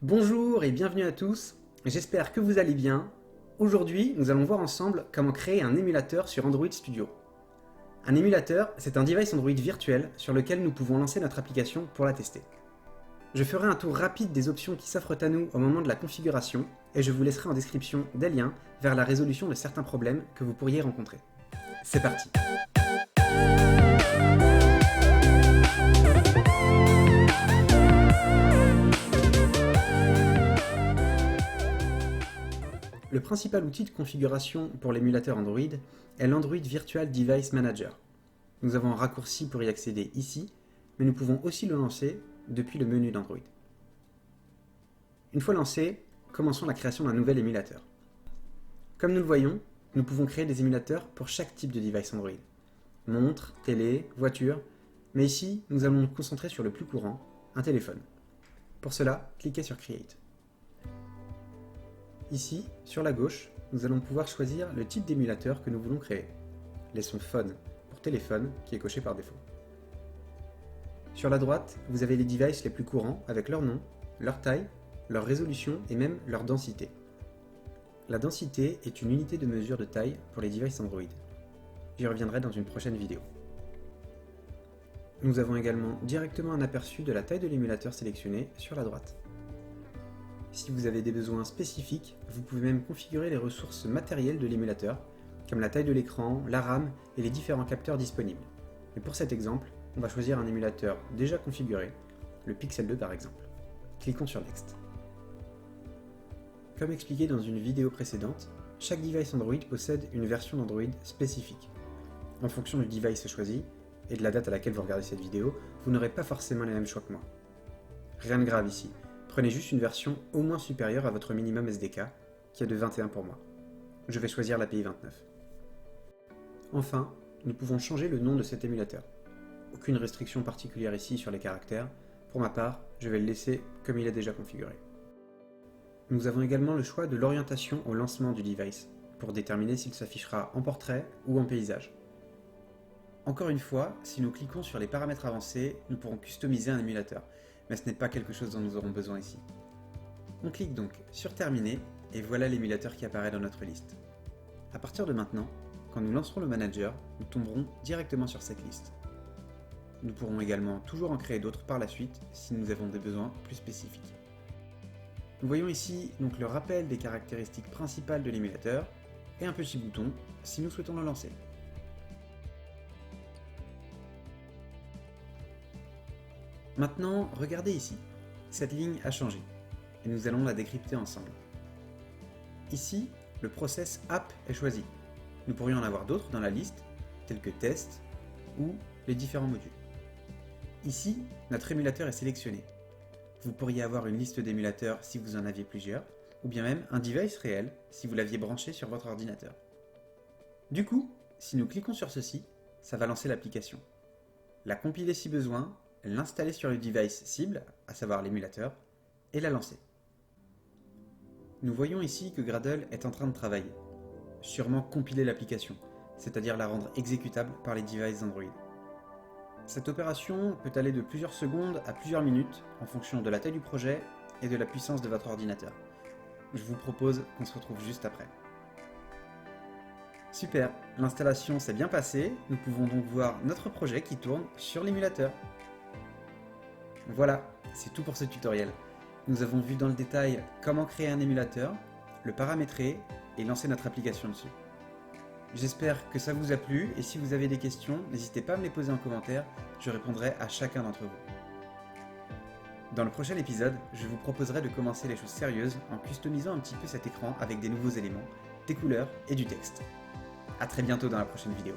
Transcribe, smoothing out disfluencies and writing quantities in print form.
Bonjour et bienvenue à tous, j'espère que vous allez bien. Aujourd'hui, nous allons voir ensemble comment créer un émulateur sur Android Studio. Un émulateur, c'est un device Android virtuel sur lequel nous pouvons lancer notre application pour la tester. Je ferai un tour rapide des options qui s'offrent à nous au moment de la configuration et je vous laisserai en description des liens vers la résolution de certains problèmes que vous pourriez rencontrer. C'est parti! Le principal outil de configuration pour l'émulateur Android est l'Android Virtual Device Manager. Nous avons un raccourci pour y accéder ici, mais nous pouvons aussi le lancer depuis le menu d'Android. Une fois lancé, commençons la création d'un nouvel émulateur. Comme nous le voyons, nous pouvons créer des émulateurs pour chaque type de device Android. Montre, télé, voiture, mais ici, nous allons nous concentrer sur le plus courant, un téléphone. Pour cela, cliquez sur Create. Ici, sur la gauche, nous allons pouvoir choisir le type d'émulateur que nous voulons créer. Laissons Phone pour téléphone, qui est coché par défaut. Sur la droite, vous avez les devices les plus courants avec leur nom, leur taille, leur résolution et même leur densité. La densité est une unité de mesure de taille pour les devices Android. J'y reviendrai dans une prochaine vidéo. Nous avons également directement un aperçu de la taille de l'émulateur sélectionné sur la droite. Si vous avez des besoins spécifiques, vous pouvez même configurer les ressources matérielles de l'émulateur, comme la taille de l'écran, la RAM et les différents capteurs disponibles. Mais pour cet exemple, on va choisir un émulateur déjà configuré, le Pixel 2 par exemple. Cliquons sur Next. Comme expliqué dans une vidéo précédente, chaque device Android possède une version d'Android spécifique. En fonction du device choisi, et de la date à laquelle vous regardez cette vidéo, vous n'aurez pas forcément les mêmes choix que moi. Rien de grave ici. Prenez juste une version au moins supérieure à votre minimum SDK, qui est de 21 pour moi. Je vais choisir l'API 29. Enfin, nous pouvons changer le nom de cet émulateur. Aucune restriction particulière ici sur les caractères. Pour ma part, je vais le laisser comme il est déjà configuré. Nous avons également le choix de l'orientation au lancement du device, pour déterminer s'il s'affichera en portrait ou en paysage. Encore une fois, si nous cliquons sur les paramètres avancés, nous pourrons customiser un émulateur. Mais ce n'est pas quelque chose dont nous aurons besoin ici. On clique donc sur Terminer, et voilà l'émulateur qui apparaît dans notre liste. À partir de maintenant, quand nous lancerons le manager, nous tomberons directement sur cette liste. Nous pourrons également toujours en créer d'autres par la suite, si nous avons des besoins plus spécifiques. Nous voyons ici donc le rappel des caractéristiques principales de l'émulateur, et un petit bouton si nous souhaitons le lancer. Maintenant, regardez ici. Cette ligne a changé, et nous allons la décrypter ensemble. Ici, le process App est choisi. Nous pourrions en avoir d'autres dans la liste, tels que Test ou les différents modules. Ici, notre émulateur est sélectionné. Vous pourriez avoir une liste d'émulateurs si vous en aviez plusieurs, ou bien même un device réel si vous l'aviez branché sur votre ordinateur. Du coup, si nous cliquons sur ceci, ça va lancer l'application. La compiler si besoin, l'installer sur le device cible, à savoir l'émulateur, et la lancer. Nous voyons ici que Gradle est en train de travailler, sûrement compiler l'application, c'est-à-dire la rendre exécutable par les devices Android. Cette opération peut aller de plusieurs secondes à plusieurs minutes en fonction de la taille du projet et de la puissance de votre ordinateur. Je vous propose qu'on se retrouve juste après. Super, l'installation s'est bien passée, nous pouvons donc voir notre projet qui tourne sur l'émulateur. Voilà, c'est tout pour ce tutoriel. Nous avons vu dans le détail comment créer un émulateur, le paramétrer et lancer notre application dessus. J'espère que ça vous a plu et si vous avez des questions, n'hésitez pas à me les poser en commentaire, je répondrai à chacun d'entre vous. Dans le prochain épisode, je vous proposerai de commencer les choses sérieuses en customisant un petit peu cet écran avec des nouveaux éléments, des couleurs et du texte. A très bientôt dans la prochaine vidéo.